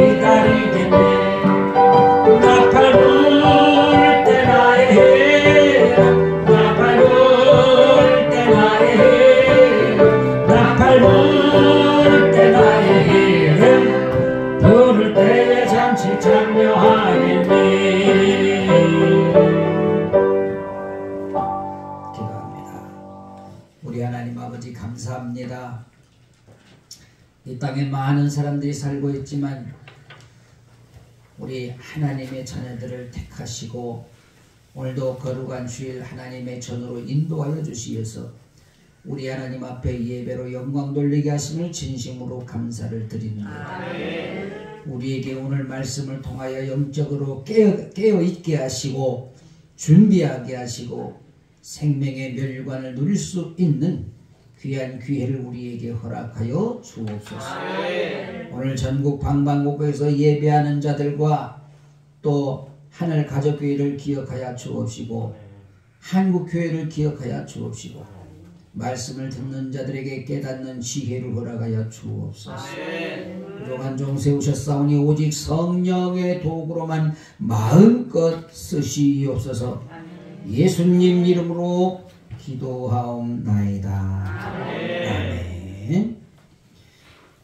기다리겠네. 나팔 불 때 나의 해라. 나팔 불 때 나의 해라. 나팔 불 때 나의 해라. 부를 때에 잠시 참여하겠네. 기도합니다. 우리 하나님 아버지 감사합니다. 이 땅에 많은 사람들이 살고 있지만 우리 하나님의 자녀들을 택하시고 오늘도 거룩한 주일 하나님의 전으로 인도하여 주시어서 우리 하나님 앞에 예배로 영광 돌리게 하심을 진심으로 감사를 드립니다. 우리에게 오늘 말씀을 통하여 영적으로 깨어있게 하시고 준비하게 하시고 생명의 멸관을 누릴 수 있는 귀한 기회를 우리에게 허락하여 주옵소서. 오늘 전국 방방곡곡에서 예배하는 자들과 또 하늘 가족교회를 기억하여 주옵시고 한국교회를 기억하여 주옵시고 말씀을 듣는 자들에게 깨닫는 지혜를 허락하여 주옵소서. 부족한 종 세우셨사오니 오직 성령의 도구로만 마음껏 쓰시옵소서. 예수님 이름으로 기도하옵나이다. 아멘.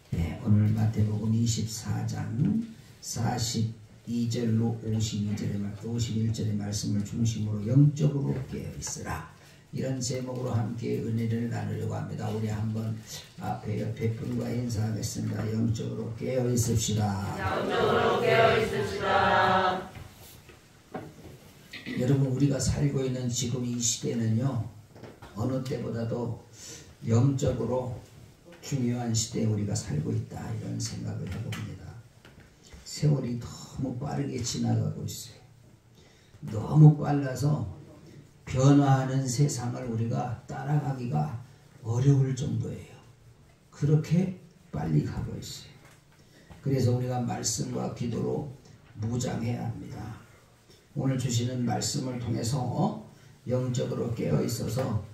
네, 오늘 마태복음 24장 42절로 51절의 말씀을 중심으로 영적으로 깨어있으라. 이런 제목으로 함께 은혜를 나누려고 합니다. 우리 한번 앞에 옆에 분과 인사하겠습니다. 영적으로 깨어있읍시다. 영적으로 깨어있읍시다. 여러분, 우리가 살고 있는 지금 이 시대는요, 어느 때보다도 영적으로 중요한 시대에 우리가 살고 있다, 이런 생각을 해봅니다. 세월이 너무 빠르게 지나가고 있어요. 너무 빨라서 변화하는 세상을 우리가 따라가기가 어려울 정도예요. 그렇게 빨리 가고 있어요. 그래서 우리가 말씀과 기도로 무장해야 합니다. 오늘 주시는 말씀을 통해서 영적으로 깨어있어서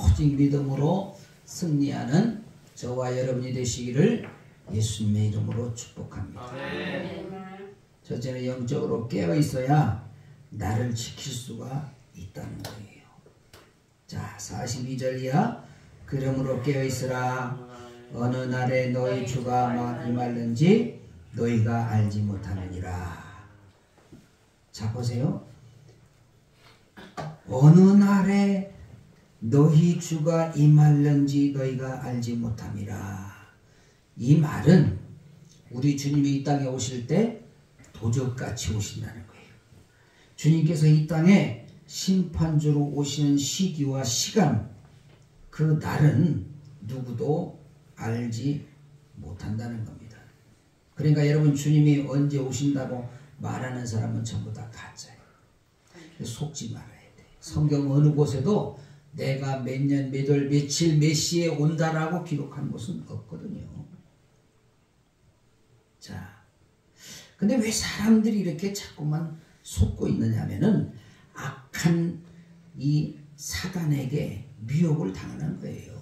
오직 믿음으로 승리하는 저와 여러분이 되시기를 예수님의 이름으로 축복합니다. 첫째는 영적으로 깨어있어야 나를 지킬 수가 있다는 거예요. 자, 42절 이하. 그러므로 깨어있으라. 어느 날에 너희 주가 임할는지 너희가 알지 못하느니라. 자, 보세요. 어느 날에 너희 주가 임할는지 너희가 알지 못함이라. 이 말은 우리 주님이 이 땅에 오실 때 도적같이 오신다는 거예요. 주님께서 이 땅에 심판주로 오시는 시기와 시간, 그 날은 누구도 알지 못한다는 겁니다. 그러니까 여러분, 주님이 언제 오신다고 말하는 사람은 전부 다 가짜예요. 속지 말아야 돼. 성경 어느 곳에도 내가 몇 년, 몇 월, 며칠, 몇 시에 온다라고 기록한 곳은 없거든요. 자, 근데 왜 사람들이 이렇게 자꾸만 속고 있느냐 하면은 악한 이 사단에게 미혹을 당하는 거예요.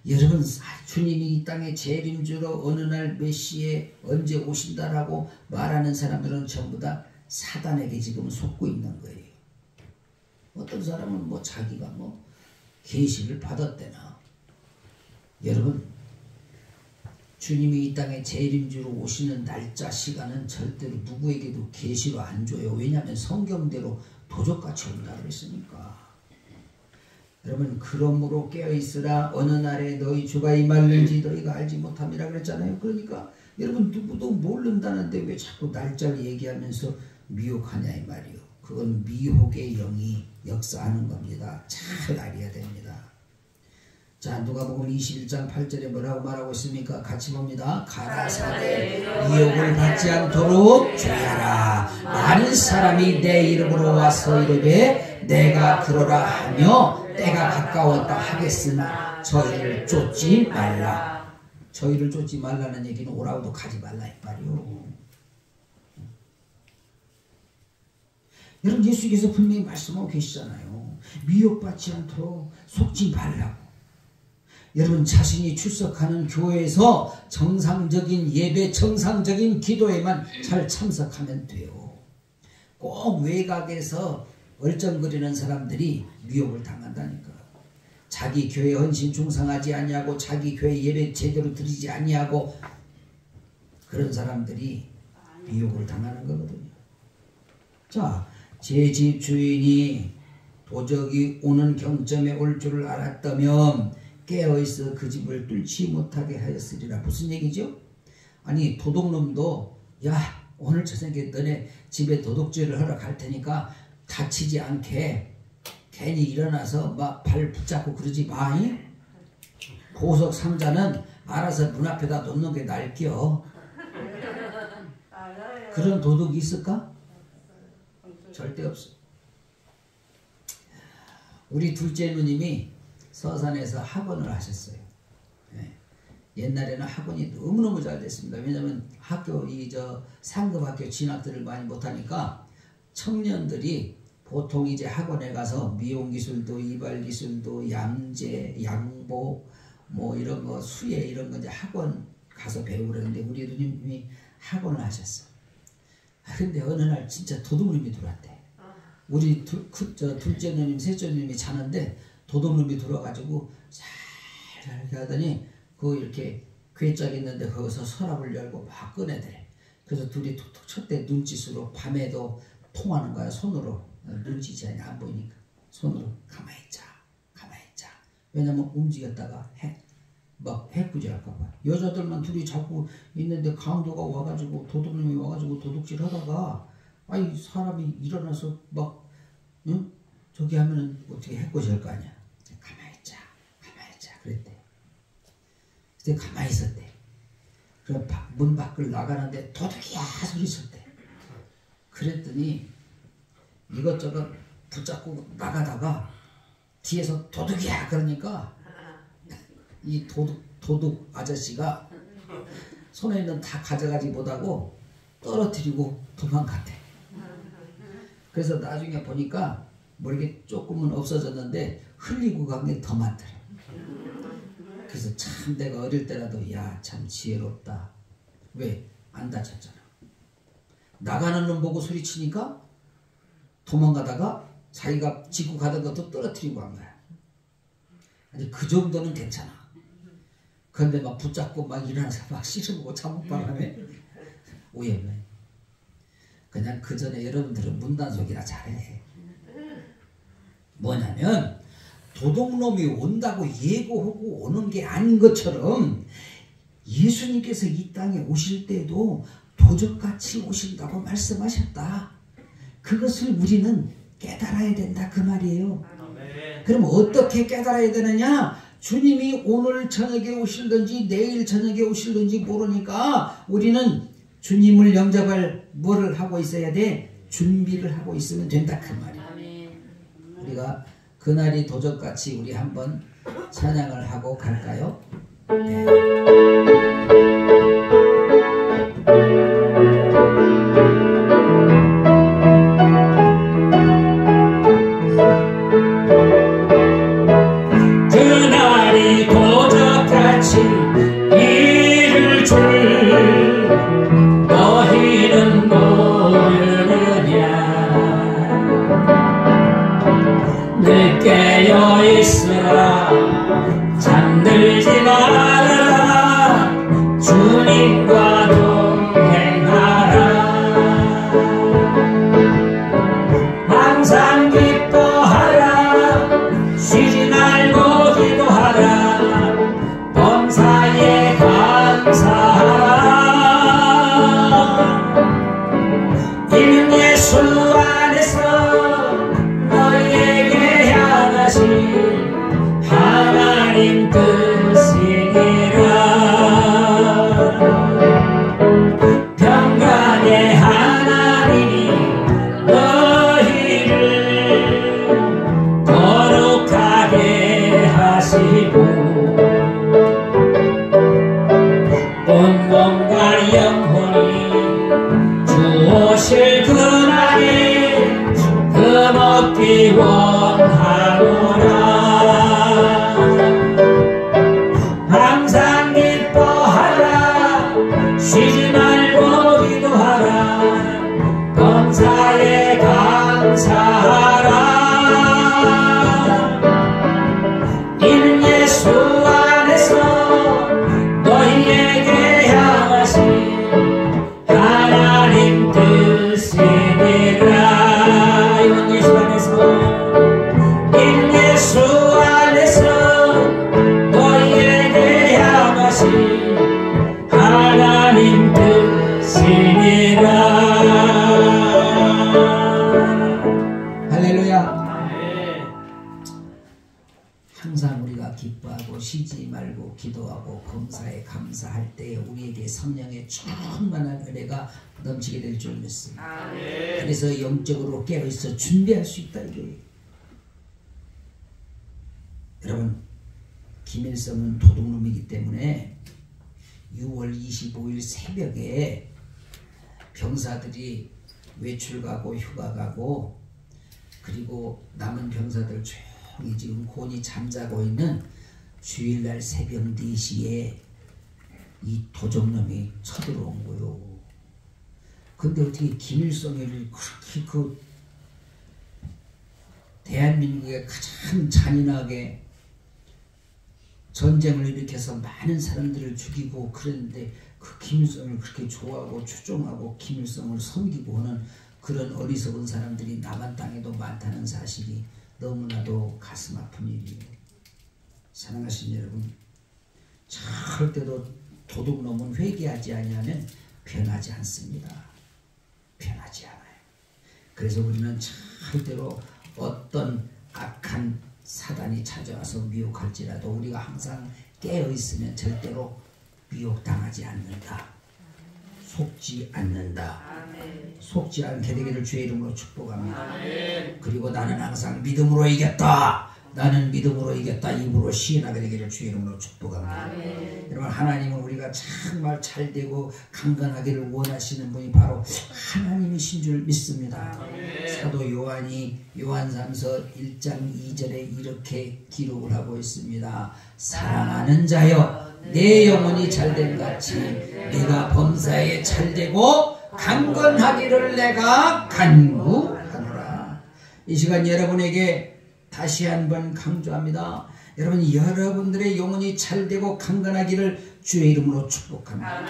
여러분, 주님이 이 땅에 재림주로 어느 날 몇 시에 언제 오신다라고 말하는 사람들은 전부 다 사단에게 지금 속고 있는 거예요. 어떤 사람은 뭐 자기가 뭐 계시를 받았대나. 여러분, 주님이 이 땅에 재림주로 오시는 날짜 시간은 절대로 누구에게도 계시로 안 줘요. 왜냐하면 성경대로 도적같이 온다고 했으니까. 여러분, 그러므로 깨어있으라. 어느 날에 너희 주가 임할는지 너희가 알지 못함이라 그랬잖아요. 그러니까 여러분, 누구도 모른다는데 왜 자꾸 날짜를 얘기하면서 미혹하냐 이 말이요. 그건 미혹의 영이 역사하는 겁니다. 잘 알아야 됩니다. 자, 누가복음 21장 8절에 뭐라고 말하고 있습니까? 같이 봅니다. 가라사대 미혹을 받지 않도록 주의하라. 많은 사람이 내 이름으로 와서 이르되 내가 그러라 하며 때가 가까웠다 하겠으나 저희를 쫓지 말라. 저희를 쫓지 말라는 얘기는 오라고도 가지 말라 이 말이요. 여러분, 예수께서 분명히 말씀하고 계시잖아요. 미혹받지 않도록 속지 말라고. 여러분 자신이 출석하는 교회에서 정상적인 예배, 정상적인 기도에만 잘 참석하면 돼요. 꼭 외곽에서 얼쩡거리는 사람들이 미혹을 당한다니까. 자기 교회 헌신 충성하지 아니하고 자기 교회 예배 제대로 드리지 아니하고 그런 사람들이 미혹을 당하는 거거든요. 자, 제 집 주인이 도적이 오는 경점에 올 줄을 알았다면 깨어있어 그 집을 뚫지 못하게 하였으리라. 무슨 얘기죠? 아니 도둑놈도 야 오늘 저녁에 너네 집에 도둑질을 하러 갈 테니까 다치지 않게 괜히 일어나서 막 발 붙잡고 그러지 마. 보석 상자는 알아서 문 앞에다 놓는 게 날겨. 그런 도둑이 있을까? 절대 없어. 우리 둘째 누님이 서산에서 학원을 하셨어요. 네. 옛날에는 학원이 너무너무 잘 됐습니다. 왜냐면 학교 상급학교 진학들을 많이 못하니까 청년들이 보통 이제 학원에 가서 미용기술도 이발기술도 양재, 양보 뭐 이런 거 수예 이런 거 이제 학원 가서 배우고 그러는데 우리 누님이 학원을 하셨어. 근데 어느 날 진짜 도둑놈이 들어왔대. 우리 둘째 누님, 셋째 누님이 자는데 도둑놈이 들어와가지고 잘 이렇게 하더니 그 이렇게 괴짝 있는데 거기서 서랍을 열고 막 꺼내더래. 그래서 둘이 툭툭 쳤대. 눈짓으로 밤에도 통하는 거야. 손으로. 눈짓이 안 보이니까 손으로 가만히 있자, 가만히 있자. 왜냐면 움직였다가 막 해꾸질할까봐. 여자들만 둘이 자꾸 있는데 강도가 와가지고 도둑놈이 와가지고 도둑질 하다가 아니 사람이 일어나서 막 응? 저기 하면은 어떻게 해꾸질 거 아니야. 가만히 있자, 가만히 있자 그랬대. 그때 가만히 있었대. 그럼 문 밖을 나가는데 도둑이야 소리 쳤대. 그랬더니 이것저것 붙잡고 나가다가 뒤에서 도둑이야 그러니까 이 도둑 아저씨가 손에 있는 다 가져가지 못하고 떨어뜨리고 도망갔대. 그래서 나중에 보니까 모르게 조금은 없어졌는데 흘리고 간 게 더 많더래. 그래서 참 내가 어릴 때라도 야 참 지혜롭다. 왜? 안 다쳤잖아. 나가는 놈 보고 소리치니까 도망가다가 자기가 지고 가던 것도 떨어뜨리고 간 거야. 아니 그 정도는 괜찮아. 그런데 막 붙잡고 막 일어나서 막 씻어보고 잠옷바람에 오해네. 그냥 그 전에 여러분들은 문단속이나 잘해. 뭐냐면 도둑놈이 온다고 예고하고 오는 게 아닌 것처럼 예수님께서 이 땅에 오실 때도 도적같이 오신다고 말씀하셨다. 그것을 우리는 깨달아야 된다 그 말이에요. 그럼 어떻게 깨달아야 되느냐? 주님이 오늘 저녁에 오실런지 내일 저녁에 오실런지 모르니까 우리는 주님을 영접할 뭐를 하고 있어야 돼? 준비를 하고 있으면 된다 그 말이에요. 우리가 그날이 도적같이 우리 한번 찬양을 하고 갈까요? 네. 그날이 도적같이 이를 줄 너희는 모르느냐. 늘 깨어 있으라 잠들지 말아라. 뜻이니라. 이런 예수 안에서 이 예수 안에서 너희에게 향하신 하나님 뜻이니라. 항상 우리가 기뻐하고 쉬지 말고 기도하고 범사에 감사할 때에 우리에게 성령의 충만한 은혜가 넘치게 될 줄 믿습니다. 그래서 영적으로 깨어있어 준비할 수 있다 이거예요. 여러분, 김일성은 도둑놈이기 때문에 6월 25일 새벽에 병사들이 외출 가고 휴가 가고 그리고 남은 병사들 조용히 지금 곤히 잠자고 있는 주일날 새벽 4시에 이 도적놈이 쳐들어온 거요. 근데 어떻게 김일성을 그렇게 그 대한민국에 가장 잔인하게 전쟁을 일으켜서 많은 사람들을 죽이고 그랬는데 그 김일성을 그렇게 좋아하고 추종하고 김일성을 섬기고 하는 그런 어리석은 사람들이 남한 땅에도 많다는 사실이 너무나도 가슴 아픈 일이에요. 사랑하신 여러분, 절대로 도둑놈은 회개하지 아니하면 변하지 않습니다. 변하지 않아요. 그래서 우리는 절대로 어떤 악한 사단이 찾아와서 미혹할지라도 우리가 항상 깨어있으면 절대로 미혹당하지 않는다. 속지 않는다. 아멘. 속지 않게 되기를 주의 이름으로 축복합니다. 아멘. 그리고 나는 항상 믿음으로 이겼다. 나는 믿음으로 이겼다. 입으로 시인하게 되기를 주의 이름으로 축복합니다. 아멘. 여러분, 하나님은 우리가 정말 잘되고 강건하기를 원하시는 분이 바로 하나님이신 줄 믿습니다. 아멘. 사도 요한이 요한삼서 1장 2절에 이렇게 기록을 하고 있습니다. 사랑하는 자여 내 영혼이 잘됨 같이 내가 범사에 잘되고 강건하기를 내가 간구하노라. 이 시간 여러분에게 다시 한번 강조합니다. 여러분, 여러분들의 영혼이 잘되고 강건하기를 주의 이름으로 축복합니다.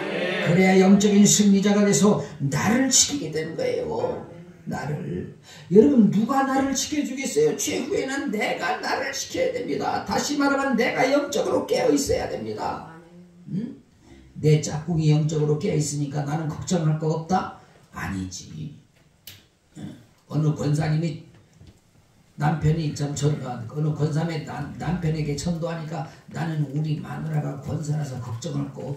그래야 영적인 승리자가 돼서 나를 지키게 되는 거예요. 나를. 여러분, 누가 나를 지켜주겠어요? 최후에는 내가 나를 지켜야 됩니다. 다시 말하면 내가 영적으로 깨어 있어야 됩니다. 응? 내 짝꿍이 영적으로 깨어 있으니까 나는 걱정할 거 없다? 아니지. 어느 권사님이 남편이 어느 권사님의 남편에게 전도하니까 나는 우리 마누라가 권사라서 걱정할 거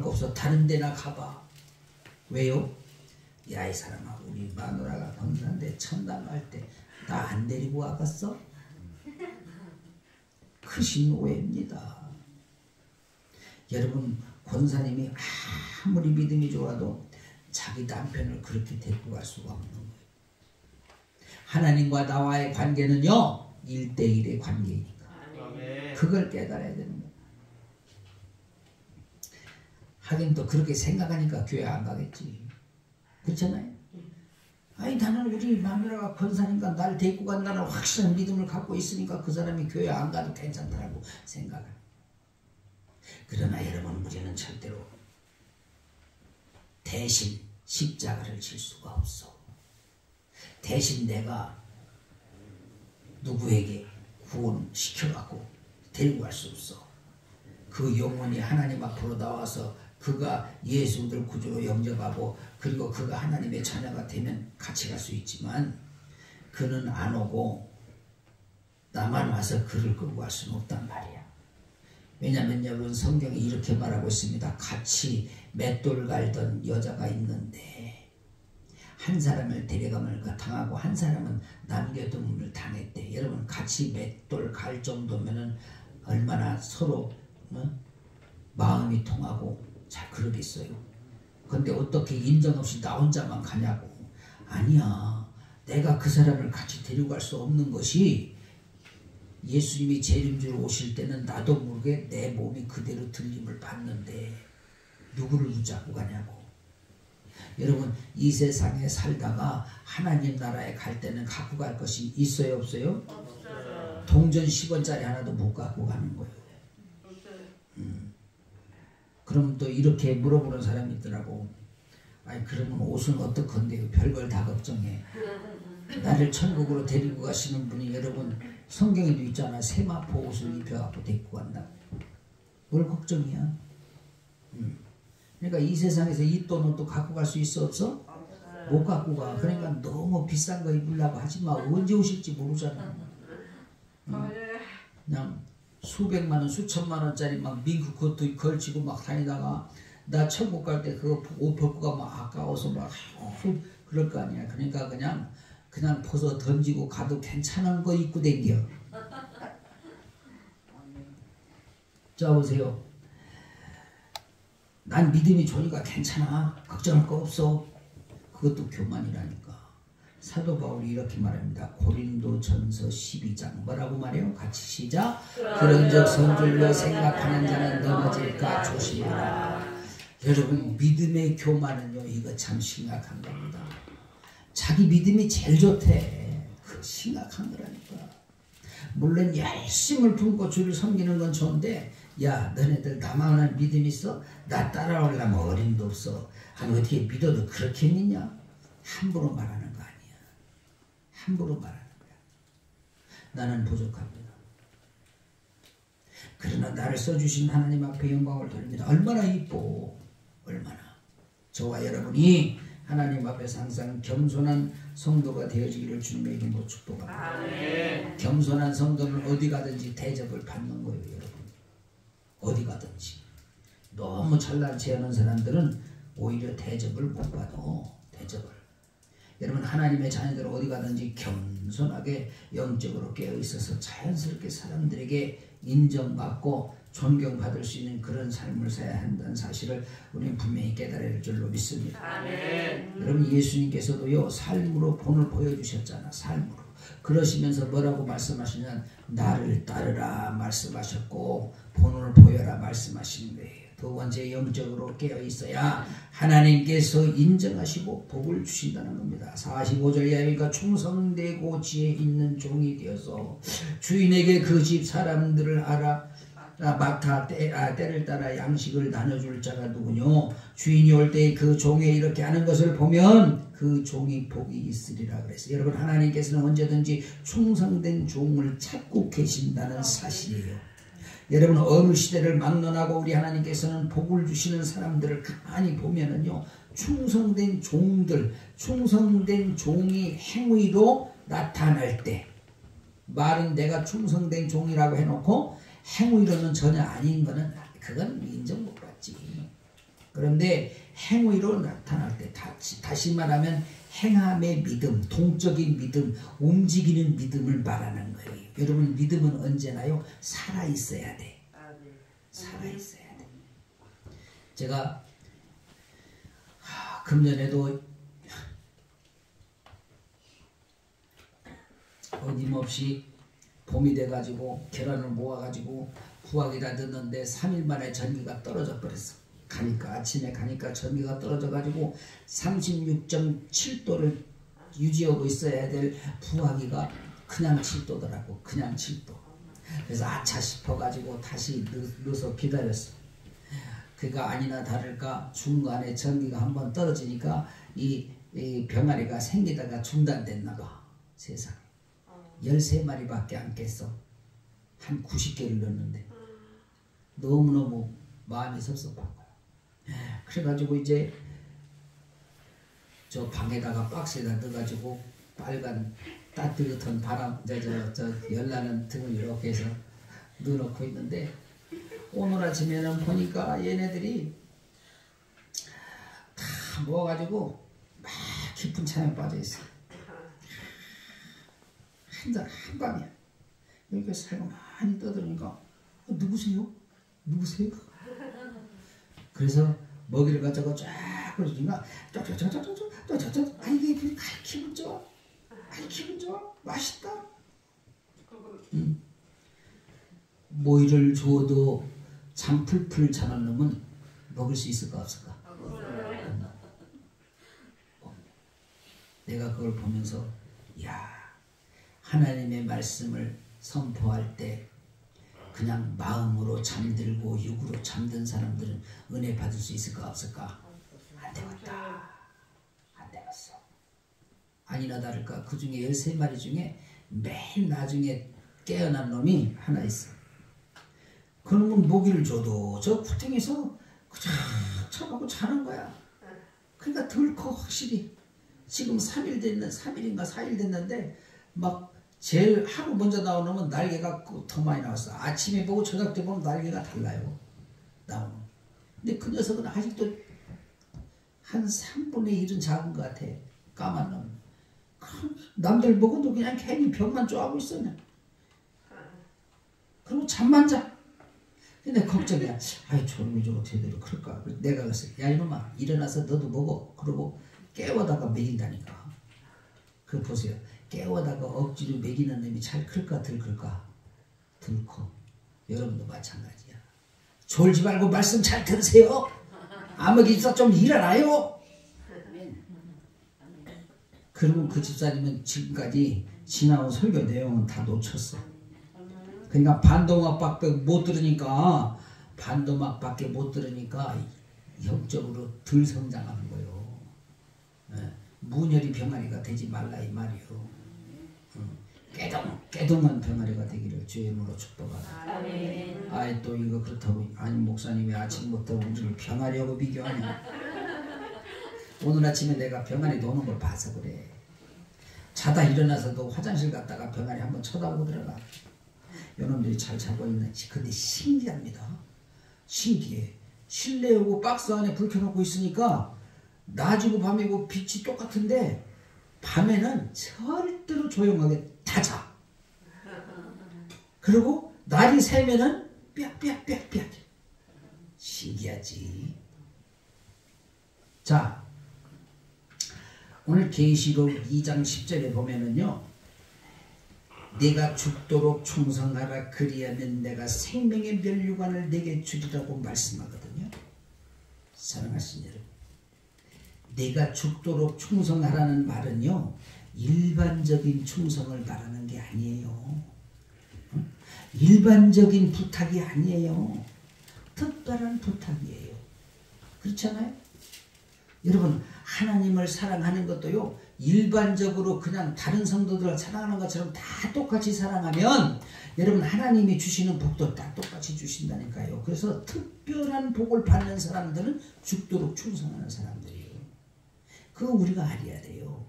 없어. 다른 데나 가봐. 왜요? 야, 이 사람아, 우리 마누라가 권사인데 천당 갈 때 나 안 데리고 와봤어? 크신 오해입니다. 여러분, 권사님이 아무리 믿음이 좋아도 자기 남편을 그렇게 데리고 갈 수가 없는 거예요. 하나님과 나와의 관계는요 1대1의 관계이니까 그걸 깨달아야 되는 거예요. 하긴 또 그렇게 생각하니까 교회 안 가겠지. 그렇잖아요. 아니, 나는 우리 마누라가 권사니까 날 데리고 간다는 확실한 믿음을 갖고 있으니까 그 사람이 교회 안 가도 괜찮다라고 생각을. 그러나 여러분, 우리는 절대로 대신 십자가를 질 수가 없어. 대신 내가 누구에게 구원시켜갖고 데리고 갈 수 없어. 그 영혼이 하나님 앞으로 나와서 그가 예수를 구주로 영접하고 그리고 그가 하나님의 자녀가 되면 같이 갈 수 있지만 그는 안 오고 나만 와서 그를 끌고 갈 수는 없단 말이야. 왜냐하면 여러분, 성경이 이렇게 말하고 있습니다. 같이 맷돌 갈던 여자가 있는데 한 사람을 데려감을 당하고 한 사람은 남겨둠을 당했대. 여러분, 같이 맷돌 갈 정도면은 얼마나 서로 마음이 통하고 잘 그러겠어요. 근데 어떻게 인정 없이 나 혼자만 가냐고. 아니야. 내가 그 사람을 같이 데리고 갈 수 없는 것이 예수님이 재림주로 오실 때는 나도 모르게 내 몸이 그대로 들림을 받는데 누구를 붙잡고 가냐고. 여러분, 이 세상에 살다가 하나님 나라에 갈 때는 갖고 갈 것이 있어요, 없어요? 없어요. 동전 10원짜리 하나도 못 갖고 가는 거예요. 그럼 또 이렇게 물어보는 사람이 있더라고. 아니 그러면 옷은 어떡한데요? 별걸 다 걱정해. 나를 천국으로 데리고 가시는 분이 여러분 성경에도 있잖아. 세마포 옷을 입혀갖고 데리고 간다. 뭘 걱정이야? 그러니까 이 세상에서 이 돈은 또 갖고 갈 수 있어 없어? 못 갖고 가. 그러니까 너무 비싼 거 입으려고 하지마. 언제 오실지 모르잖아. 그냥 수백만 원, 수천만 원짜리 막 밍크 코트 걸치고 막 다니다가 나 천국 갈 때 그거 옷 벗고 가면 아까워서 막 그럴 거 아니야. 그러니까 그냥 벗어 던지고 가도 괜찮은 거 입고 댕겨. 자 보세요. 난 믿음이 좋으니까 괜찮아. 걱정할 거 없어. 그것도 교만이라니까. 사도 바울이 이렇게 말합니다. 고린도전서 12장 뭐라고 말해요? 같이 시작. 그런즉 선줄로 생각하는 자는 넘어질까 조심하라. 여러분 믿음의 교만은요 이거 참 심각한 겁니다. 자기 믿음이 제일 좋대. 그 심각한 거라니까. 물론 열심을 품고 주를 섬기는 건 좋은데 야 너네들 나만한 믿음 있어? 나 따라오려면 어림도 없어. 아니 어떻게 믿어도 그렇게 믿냐? 함부로 말하는 거 아니야. 함부로 말하는 거야. 나는 부족합니다. 그러나 나를 써주신 하나님 앞에 영광을 돌립니다. 얼마나 이뻐. 얼마나. 저와 여러분이 하나님 앞에서 항상 겸손한 성도가 되어지기를 주님의 이름으로 축복합니다. 겸손한 성도는 어디 가든지 대접을 받는 거예요. 여러분. 어디 가든지. 너무 잘난 체하는 사람들은 오히려 대접을 못 받아. 대접을. 여러분 하나님의 자녀들은 어디 가든지 겸손하게 영적으로 깨어있어서 자연스럽게 사람들에게 인정받고 존경받을 수 있는 그런 삶을 살아야 한다는 사실을 우리는 분명히 깨달아야 할 줄로 믿습니다. 아멘. 여러분 예수님께서도요 삶으로 본을 보여주셨잖아. 삶으로. 그러시면서 뭐라고 말씀하시냐면 나를 따르라 말씀하셨고 본을 보여라 말씀하시는 거예요. 두 번째 영적으로 깨어있어야 하나님께서 인정하시고 복을 주신다는 겁니다. 45절 이하니까 충성되고 지혜 있는 종이 되어서 주인에게 그 집 사람들을 맡아 때를 따라 양식을 나눠줄 자가 누구뇨? 주인이 올 때 그 종에 이렇게 하는 것을 보면 그 종이 복이 있으리라 그랬어요. 여러분 하나님께서는 언제든지 충성된 종을 찾고 계신다는 사실이에요. 여러분 어느 시대를 막론하고 우리 하나님께서는 복을 주시는 사람들을 가만히 보면은요 충성된 종들, 충성된 종이 행위로 나타날 때 말은 내가 충성된 종이라고 해놓고 행위로는 전혀 아닌 거는 그건 인정 못 받지. 그런데 행위로 나타날 때 다시 말하면 행함의 믿음, 동적인 믿음, 움직이는 믿음을 말하는 거예요. 여러분 믿음은 언제나요? 살아있어야 돼. 살아있어야 돼. 제가 금년에도 어김없이 봄이 돼가지고 계란을 모아가지고 후하기다 넣었는데 3일 만에 전기가 떨어져 버렸어. 아침에 가니까 전기가 떨어져가지고 36.7도를 유지하고 있어야 될 부화기가 그냥 7도더라고. 그냥 7도. 그래서 아차 싶어가지고 다시 넣어서 기다렸어. 그가 아니나 다를까 중간에 전기가 한번 떨어지니까 이 병아리가 생기다가 중단됐나봐. 세상에. 13마리밖에 안 깼어. 한 90개를 넣었는데 너무너무 마음이 섭섭한 거야. 그래가지고 이제 저 방에다가 박스에다 넣어가지고 빨간 따뜻한 바람 저 열나는 등을 이렇게 해서 넣어놓고 있는데 오늘 아침에는 보니까 얘네들이 다 모아가지고 막 깊은 잠에 빠져있어. 한밤이야. 이렇게 살고많이 떠드니까 누구세요? 누구세요? 그래서 먹이를 가져가 쫙 그러니까 쫙쫙쫙쫙쫙쫙쫙 아이 이게 기분 좋아. 아이 기분 좋아. 맛있다. 모이를 주어도 잠 풀풀 자는 놈은 먹을 수 있을까 없을까? 내가 그걸 보면서 야 하나님의 말씀을 선포할 때 그냥 마음으로 잠들고 육으로 잠든 사람들은 은혜 받을 수 있을까 없을까? 안 되겠다. 아니나 다를까 그 중에 13마리 중에 맨 나중에 깨어난 놈이 하나 있어. 그놈은 모기를 줘도 저 구덩이에서 그저 쳐갖고 자는 거야. 그러니까 덜 커 확실히. 지금 3일인가 4일 됐는데 막 제일 하루 먼저 나오는 건 날개가 더 많이 나왔어. 아침에 보고 저녁 때 보면 날개가 달라요. 나오는. 근데 그 녀석은 아직도 한 3분의 1은 작은 것 같아. 까만 놈. 남들 보고도 그냥 괜히 벽만 쪼하고 있어. 그냥. 그리고 잠만 자. 근데 걱정이야. 아이 저놈이 저거 제대로 클까. 내가 그랬어. 야 이놈아 일어나서 너도 먹어. 그러고 깨워다가 먹인다니까. 그 보세요. 깨워다가 억지로 먹이는 놈이 잘 클까 덜 클까. 덜 커. 여러분도 마찬가지야. 졸지 말고 말씀 잘 들으세요. 아무기집사 좀 일어나요. 그러면 그 집사님은 지금까지 지나온 설교 내용은 다 놓쳤어. 그러니까 반도막밖에 못 들으니까 영적으로 덜 성장하는 거예요. 문열이 병아리가 되지 말라 이 말이요. 깨동한 병아리가 되기를 주의 이름으로 축복하라. 아이 또 이거 그렇다고 아니 목사님이 아침부터 우리를 병아리하고 비교하냐. 오늘 아침에 내가 병아리 노는 걸 봐서 그래. 자다 일어나서도 화장실 갔다가 병아리 한번 쳐다보고 들어가. 요놈들이 잘 자고 있는지. 근데 신기합니다. 신기해. 실내하고 박스 안에 불 켜놓고 있으니까 낮이고 밤이고 빛이 똑같은데 밤에는 절대로 조용하게 다 자. 그리고 날이 새면은 삐약삐약삐약삐약. 신기하지. 자, 오늘 계시록 2장 10절에 보면은요. 내가 죽도록 충성하라 그리하면 내가 생명의 면류관을 내게 주리라고 말씀하거든요. 사랑하신 여러분, 내가 죽도록 충성하라는 말은요 일반적인 충성을 말하는 게 아니에요. 일반적인 부탁이 아니에요. 특별한 부탁이에요. 그렇잖아요? 여러분 하나님을 사랑하는 것도요 일반적으로 그냥 다른 성도들을 사랑하는 것처럼 다 똑같이 사랑하면 여러분 하나님이 주시는 복도 다 똑같이 주신다니까요. 그래서 특별한 복을 받는 사람들은 죽도록 충성하는 사람들이에요. 그거 우리가 알아야 돼요.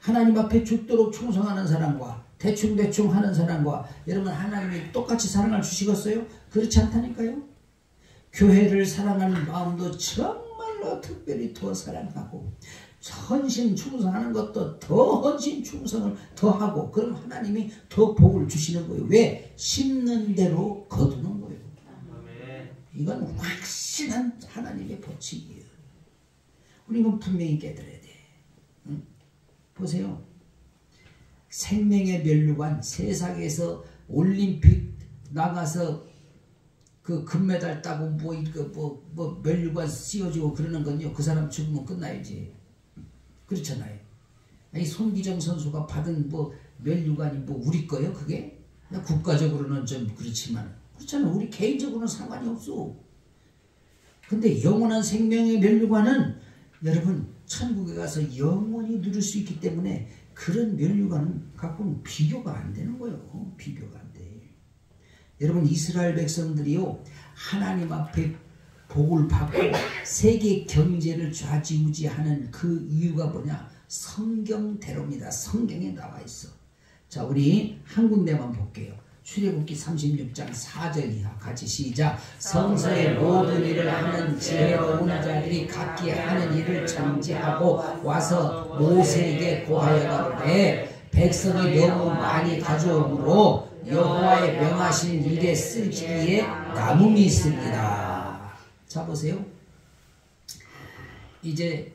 하나님 앞에 죽도록 충성하는 사람과 대충대충 하는 사람과 여러분 하나님이 똑같이 사랑을 주시겠어요? 그렇지 않다니까요. 교회를 사랑하는 마음도 정말로 특별히 더 사랑하고 헌신 충성하는 것도 더 헌신 충성을 더 하고 그럼 하나님이 더 복을 주시는 거예요. 왜? 심는 대로 거두는 거예요. 이건 확실한 하나님의 법칙이에요. 우리는 분명히 깨달아야 돼. 응? 보세요. 생명의 면류관 세상에서 올림픽 나가서 그 금메달 따고 뭐 면류관 씌워주고 그러는 건요. 그 사람 죽으면 끝나야지. 그렇잖아요. 아니 손기정 선수가 받은 뭐 면류관이 뭐 우리 거요 그게? 국가적으로는 좀 그렇지만 그렇잖아요. 우리 개인적으로는 상관이 없어. 근데 영원한 생명의 면류관은 여러분 천국에 가서 영원히 누릴 수 있기 때문에 그런 면류관은 갖고는 비교가 안 되는 거예요. 비교가 안 돼. 여러분 이스라엘 백성들이요 하나님 앞에 복을 받고 세계 경제를 좌지우지하는 그 이유가 뭐냐? 성경대로입니다. 성경에 나와 있어. 자, 우리 한 군데만 볼게요. 출애굽기 36장 4절 이하 같이 시작. 성서의 모든 일을 하는 지혜로운 자들이 각기 하는 일을 정지하고 와서 모세에게 고하여 가로되 백성이 너무 많이 가져오므로 여호와의 명하신 일에 쓸기에 남음이 있습니다. 자 보세요. 이제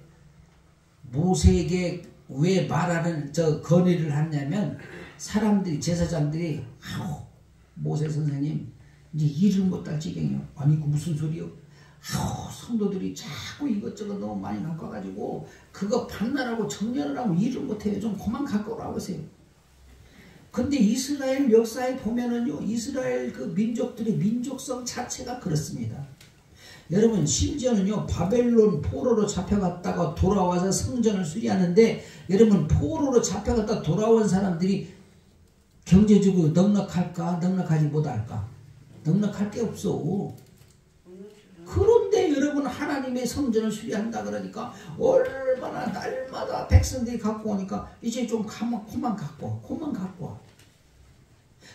모세에게 왜 말하는 건의를 하냐면 사람들이 제사장들이 모세 선생님 이제 일을 못할 지경이요. 아니 그 무슨 소리요? 성도들이 자꾸 이것저것 너무 많이 갖고 와가지고 그거 반나라고 정렬을 하고 일을 못해요. 좀 그만 갖고 오라고 하세요. 근데 이스라엘 역사에 보면은요 이스라엘 그 민족들의 민족성 자체가 그렇습니다. 여러분 심지어는요 바벨론 포로로 잡혀갔다가 돌아와서 성전을 수리하는데 여러분 포로로 잡혀갔다 돌아온 사람들이 경제적으로 넉넉할까? 넉넉하지 못할까? 넉넉할 게 없어. 그런데 여러분 하나님의 성전을 수리한다 그러니까 얼마나 날마다 백성들이 갖고 오니까 이제 좀 코만 갖고 와.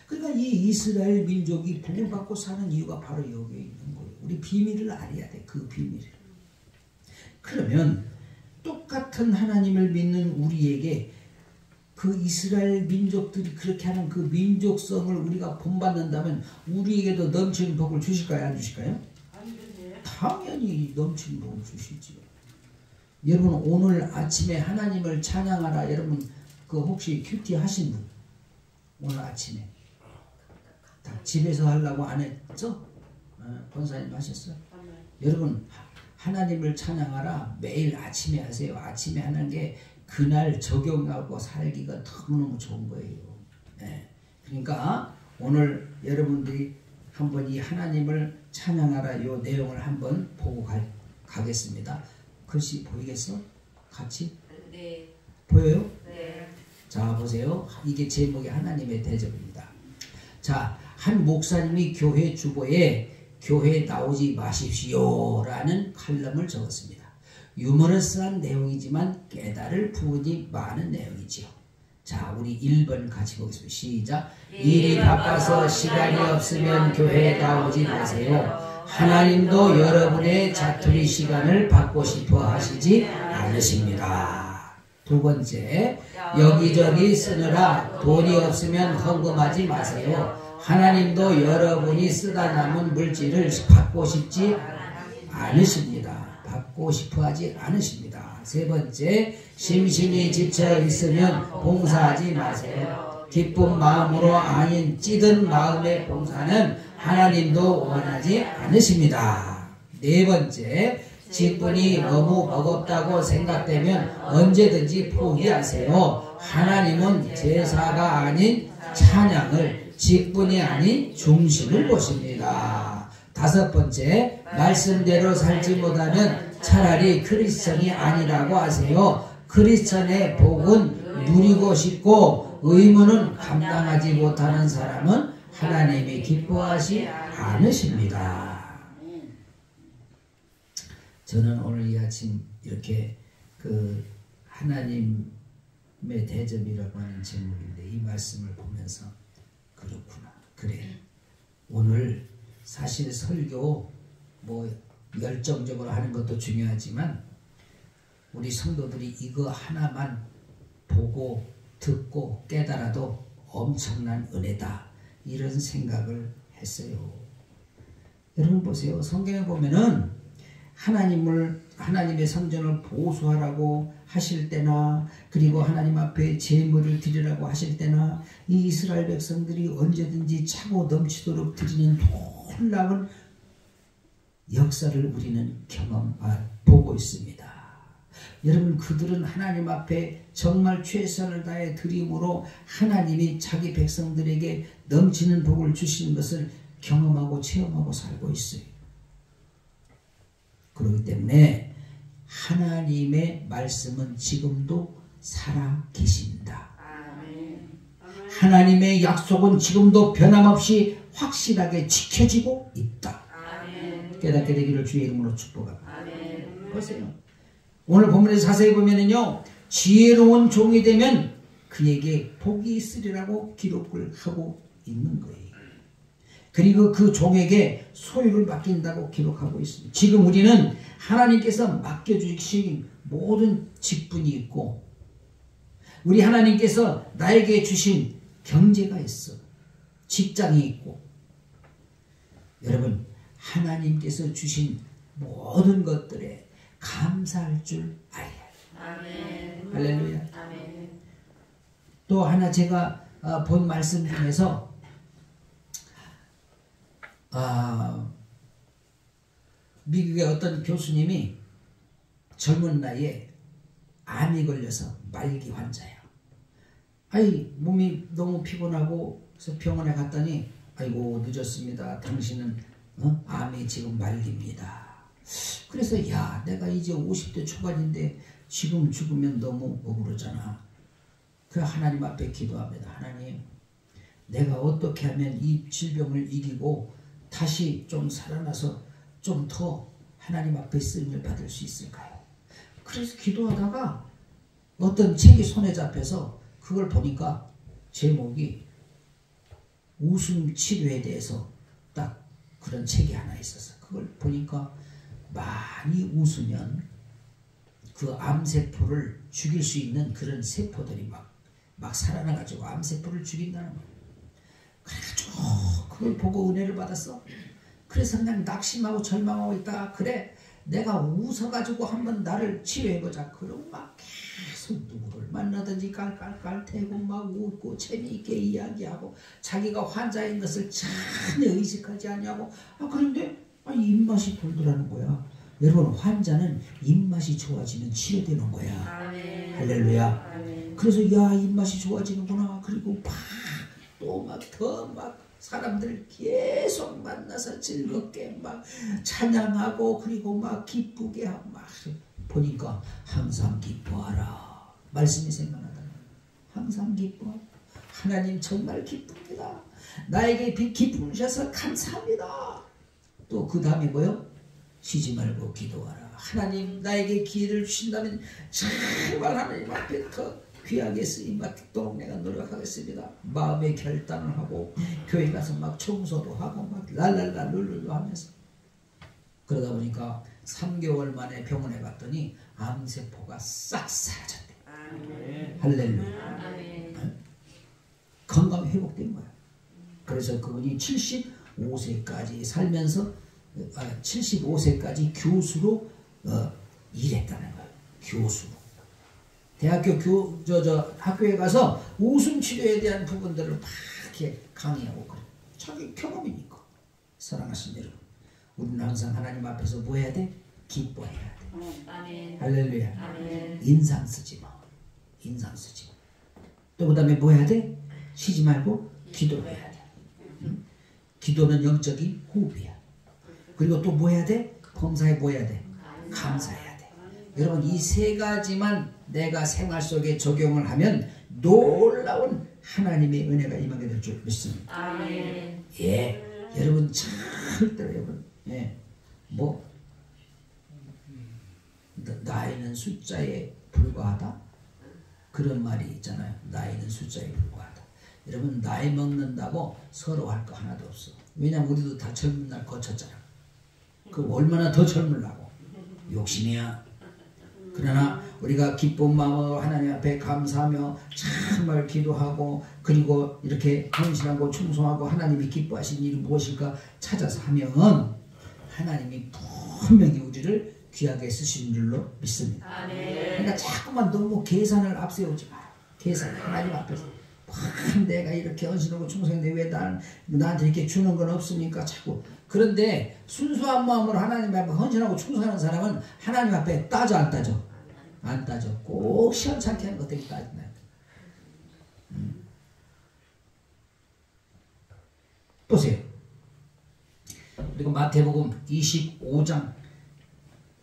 그러니까 이 이스라엘 민족이 복을 받고 사는 이유가 바로 여기에 있는 거예요. 우리 비밀을 알아야 돼. 그 비밀을. 그러면 똑같은 하나님을 믿는 우리에게 그 이스라엘 민족들이 그렇게 하는 그 민족성을 우리가 본받는다면 우리에게도 넘치는 복을 주실까요? 안 주실까요? 당연히 넘치는 복을 주시지요. 여러분 오늘 아침에 하나님을 찬양하라. 여러분 그 혹시 큐티 하신 분? 오늘 아침에 집에서 하려고 안 했죠? 권사님 하셨어요? 여러분 하나님을 찬양하라 매일 아침에 하세요. 아침에 하는 게 그날 적용하고 살기가 너무너무 좋은 거예요. 네. 그러니까 오늘 여러분들이 한번 이 하나님을 찬양하라 요 내용을 한번 보고 가겠습니다. 글씨 보이겠어? 같이? 네. 보여요? 네. 자 보세요. 이게 제목이 하나님의 대접입니다. 자, 한 목사님이 교회 주보에 교회에 나오지 마십시오 라는 칼럼을 적었습니다. 유머러스한 내용이지만 깨달을 부분이 많은 내용이지요. 자, 우리 1번 같이 보겠습니다. 시작. 일이 바빠서 시간이 없으면 교회에 나오지 마세요. 하나님도 여러분의 자투리 시간을 받고 싶어 하시지 않으십니다. 두 번째, 여기저기 쓰느라 돈이 없으면 헌금하지 마세요. 하나님도 여러분이 쓰다 남은 물질을 받고 싶지 않으십니다. 받고 싶어 하지 않으십니다. 세 번째, 심신이 지쳐 있으면 봉사하지 마세요. 기쁜 마음으로 아닌 찌든 마음의 봉사는 하나님도 원하지 않으십니다. 네 번째, 직분이 너무 버겁다고 생각되면 언제든지 포기하세요. 하나님은 제사가 아닌 찬양을, 직분이 아닌 중심을 보십니다. 다섯 번째, 말씀대로 살지 못하면 차라리 크리스천이 아니라고 하세요. 크리스천의 복은 누리고 싶고 의무는 감당하지 못하는 사람은 하나님이 기뻐하지 않으십니다. 저는 오늘 이 아침 이렇게 그 하나님의 대접이라고 하는 제목인데 이 말씀을 보면서 그렇구나. 그래. 오늘 사실 설교 뭐 열정적으로 하는 것도 중요하지만 우리 성도들이 이거 하나만 보고 듣고 깨달아도 엄청난 은혜다. 이런 생각을 했어요. 여러분 보세요. 성경에 보면은 하나님의 성전을 보수하라고 하실 때나 그리고 하나님 앞에 제물을 드리라고 하실 때나 이 이스라엘 백성들이 언제든지 차고 넘치도록 드리는 놀라운 역사를 우리는 보고 있습니다. 여러분 그들은 하나님 앞에 정말 최선을 다해 드림으로 하나님이 자기 백성들에게 넘치는 복을 주시는 것을 경험하고 체험하고 살고 있어요. 그렇기 때문에 하나님의 말씀은 지금도 살아 계십니다. 하나님의 약속은 지금도 변함없이 확실하게 지켜지고 있다. 깨닫게 되기를 주의 이름으로 축복합니다. 보세요. 오늘 본문에서 자세히 보면은요, 지혜로운 종이 되면 그에게 복이 있으리라고 기록을 하고 있는 거예요. 그리고 그 종에게 소유를 맡긴다고 기록하고 있습니다. 지금 우리는 하나님께서 맡겨주신 모든 직분이 있고 우리 하나님께서 나에게 주신 경제가 있어. 직장이 있고 여러분 하나님께서 주신 모든 것들에 감사할 줄 알아야 해요. 할렐루야. 아멘. 또 하나 제가 본 말씀 중에서 미국의 어떤 교수님이 젊은 나이에 암이 걸려서 말기 환자예요. 몸이 너무 피곤하고 그래서 병원에 갔더니 아이고 늦었습니다. 당신은 암이 지금 말기입니다. 그래서 야, 내가 이제 50대 초반인데 지금 죽으면 너무 억울하잖아. 그 하나님 앞에 기도합니다. 하나님, 내가 어떻게 하면 이 질병을 이기고 다시 좀 살아나서 좀 더 하나님 앞에 쓰임을 받을 수 있을까요? 그래서 기도하다가 어떤 책이 손에 잡혀서 그걸 보니까 제목이 웃음 치료에 대해서 딱 그런 책이 하나 있어서 그걸 보니까 많이 웃으면 그 암세포를 죽일 수 있는 그런 세포들이 막 살아나가지고 암세포를 죽인다는 거예요. 그래가지고 그걸 보고 은혜를 받았어. 그래서 그냥 낙심하고 절망하고 있다가 그래 내가 웃어가지고 한번 나를 치료해보자. 그럼 막 계속 누구를 만나든지 깔깔깔 대고 막 웃고 재미있게 이야기하고 자기가 환자인 것을 전혀 의식하지 않냐고. 그런데 입맛이 돌더라는 거야. 여러분, 환자는 입맛이 좋아지면 치료되는 거야. 아멘. 할렐루야. 아멘. 그래서 야, 입맛이 좋아지는구나. 그리고 또 막 더 막 사람들 계속 만나서 즐겁게 막 찬양하고 그리고 막 기쁘게 하고 막 보니까 항상 기뻐하라. 말씀이 생각나다. 항상 기뻐하라. 하나님 정말 기쁩니다. 나에게 기쁨 주셔서 감사합니다. 또 그 다음에 뭐요? 쉬지 말고 기도하라. 하나님 나에게 기회를 주신다면 정말 하나님 앞에 더 귀하게 쓰임 받도록 내가 노력하겠습니다. 마음의 결단을 하고 교회 가서 막 청소도 하고 막 랄랄라 룰룰루 하면서 그러다 보니까 3개월 만에 병원에 갔더니 암세포가 싹 사라졌대. 아멘. 할렐루야. 아멘. 건강 회복된 거야. 그래서 그분이 75세까지 살면서 75세까지 교수로 일했다는 거예요. 교수로. 대학교 학교에 가서 웃음 치료에 대한 부분들을 막 이렇게 강의하고 그래. 자기 경험이니까. 사랑하신 여러분, 우리는 항상 하나님 앞에서 뭐 해야 돼? 기뻐해야 돼. 아멘. 할렐루야. 아멘. 인상 쓰지 마. 인상 쓰지 마. 또 그 다음에 뭐 해야 돼? 쉬지 말고 기도해야 돼. 응? 기도는 영적인 호흡이야. 그리고 또 뭐 해야 돼? 범사에 뭐 해야 돼? 감사해야 돼. 여러분, 이 세 가지만 내가 생활 속에 적용을 하면 놀라운 하나님의 은혜가 임하게 될 줄 믿습니다. 아멘. 예, 여러분 절대로 여러분, 예, 뭐 나이는 숫자에 불과하다 그런 말이 있잖아요. 나이는 숫자에 불과하다. 여러분, 나이 먹는다고 서로 할 거 하나도 없어. 왜냐면 우리도 다 젊은 날 거쳤잖아. 그 얼마나 더 젊으려고 욕심이야. 그러나 우리가 기쁜 마음으로 하나님 앞에 감사하며 정말 기도하고 그리고 이렇게 헌신하고 충성하고 하나님이 기뻐하신 일이 무엇일까 찾아서 하면 하나님이 분명히 우리를 귀하게 쓰시는 줄로 믿습니다. 그러니까 자꾸만 너무 계산을 앞세우지 마. 계산 하나님 앞에서 내가 이렇게 헌신하고 충성했는데 왜 나한테 이렇게 주는 건 없습니까? 자꾸. 그런데 순수한 마음으로 하나님 앞에 헌신하고 충성하는 사람은 하나님 앞에 따져 안 따져? 안 따져. 꼭 시원찮게 하는 것들이 따진다. 보세요. 그리고 마태복음 25장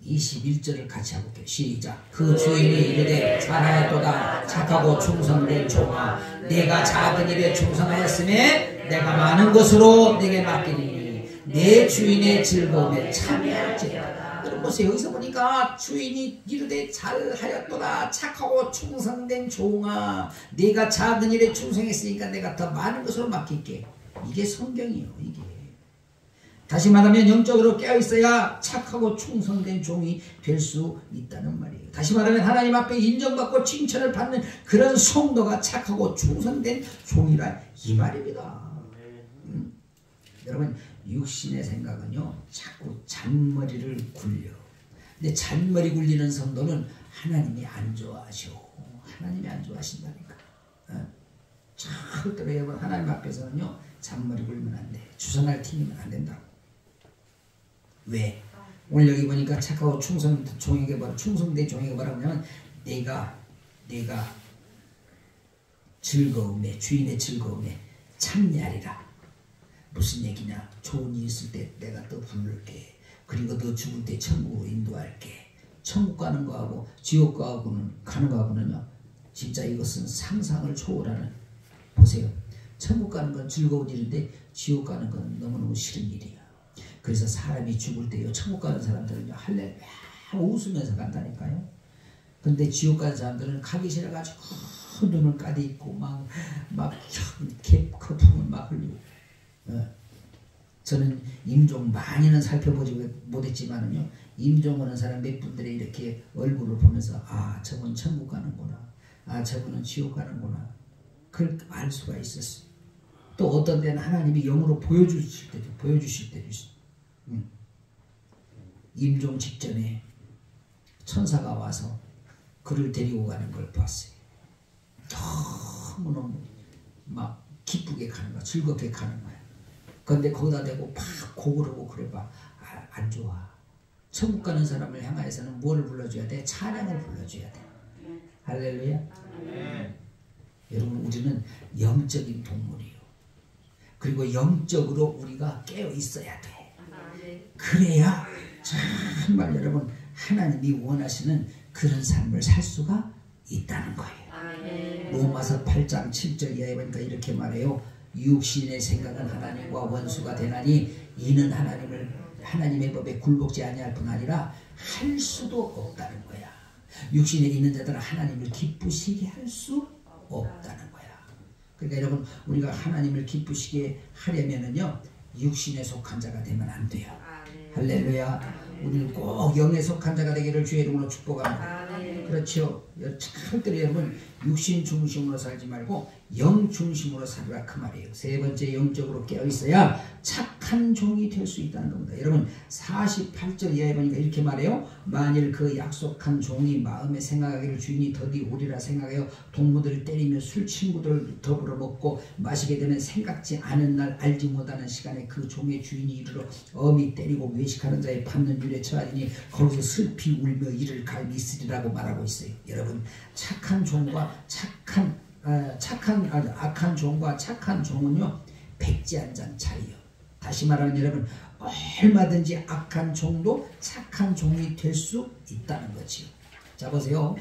21절을 같이 해볼게요. 시작. 그 주인이 이르되 잘하였도다 착하고 충성된 종아, 내가 작은 일에 충성하였음에 내가 많은 것으로 내게 맡기니 내 주인의 즐거움에 참여할지어다. 여러분 보세요. 여기서 보니까 주인이 이르되 잘하였도다 착하고 충성된 종아, 내가 작은 일에 충성했으니까 내가 더 많은 것으로 맡길게. 이게 성경이에요. 이게. 다시 말하면 영적으로 깨어있어야 착하고 충성된 종이 될 수 있다는 말이에요. 다시 말하면 하나님 앞에 인정받고 칭찬을 받는 그런 성도가 착하고 충성된 종이라 이 말입니다. 여러분, 육신의 생각은요 자꾸 잔머리를 굴려. 근데 잔머리 굴리는 성도는 하나님이 안 좋아하셔. 하나님이 안 좋아하신다니까. 절대로 여러분 하나님 앞에서는요 잔머리 굴리면 안 돼. 주선할 팀이면 안 된다고. 왜? 오늘 여기 보니까 착하고 충성된 종에게 뭐라고 하냐면 내가 즐거움에, 주인의 즐거움에 참여하리라. 무슨 얘기냐? 좋은 일 있을 때 내가 또 부를게. 그리고 너 죽을 때 천국으로 인도할게. 천국 가는 거하고 지옥 가는 거하고는요, 진짜 이것은 상상을 초월하는. 보세요. 천국 가는 건 즐거운 일인데 지옥 가는 건 너무너무 싫은 일이야. 그래서 사람이 죽을 때요, 천국 가는 사람들은요, 할렐루야 웃으면서 간다니까요. 근데 지옥 가는 사람들은 가기 싫어가지고 눈을 까디있고 막 거품을 막 흘리고. 저는 임종 많이는 살펴보지 못했지만은요, 임종 오는 사람 몇 분들의 이렇게 얼굴을 보면서 아, 저분 천국 가는구나, 아, 저분은 지옥 가는구나, 그걸 알 수가 있었어요. 또 어떤 데는 하나님이 영으로 보여주실 때도 있어요. 임종 직전에 천사가 와서 그를 데리고 가는 걸 봤어요. 너무너무 막 기쁘게 가는 거야. 즐겁게 가는 거야. 그런데 거기다 대고 막 고그러고 그래봐. 안 좋아. 천국 가는 사람을 향하여서는 뭘 불러줘야 돼? 찬양을 불러줘야 돼. 할렐루야. 여러분, 우리는 영적인 동물이에요. 그리고 영적으로 우리가 깨어 있어야 돼. 그래야 정말 여러분, 하나님이 원하시는 그런 삶을 살 수가 있다는 거예요. 로마서 8장 7절 이하에 보니까 이렇게 말해요. 육신의 생각은 하나님과 원수가 되나니 이는 하나님의 법에 굴복지 아니할 뿐 아니라 할 수도 없다는 거야. 육신에 있는 자들은 하나님을 기쁘시게 할 수 없다는 거야. 그러니까 여러분, 우리가 하나님을 기쁘시게 하려면은요, 육신에 속한 자가 되면 안 돼요. 할렐루야. 우리는 꼭 영에 속한 자가 되기를 주의 이름으로 축복합니다. 그렇죠. 절대로 여러분, 육신 중심으로 살지 말고 영 중심으로 살라, 그 말이에요. 세 번째, 영적으로 깨어 있어야 착한 종이 될 수 있다는 겁니다. 여러분, 48절 이하에 보니까 이렇게 말해요. 만일 그 약속한 종이 마음에 생각하기를 주인이 더디 오리라 생각하여 동무들을 때리며 술 친구들을 더불어 먹고 마시게 되면 생각지 않은 날 알지 못하는 시간에 그 종의 주인이 이르러 엄히 때리고 외식하는 자의 밟는 율에 처하리니 거기서 슬피 울며 이를 갈미 있으리라고 말하고 있어요. 여러분, 착한 종과 악한 종과 착한 종은요, 백지 한 장 차이요. 다시 말하면 여러분, 얼마든지 악한 종도 착한 종이 될 수 있다는 거지요. 자, 보세요.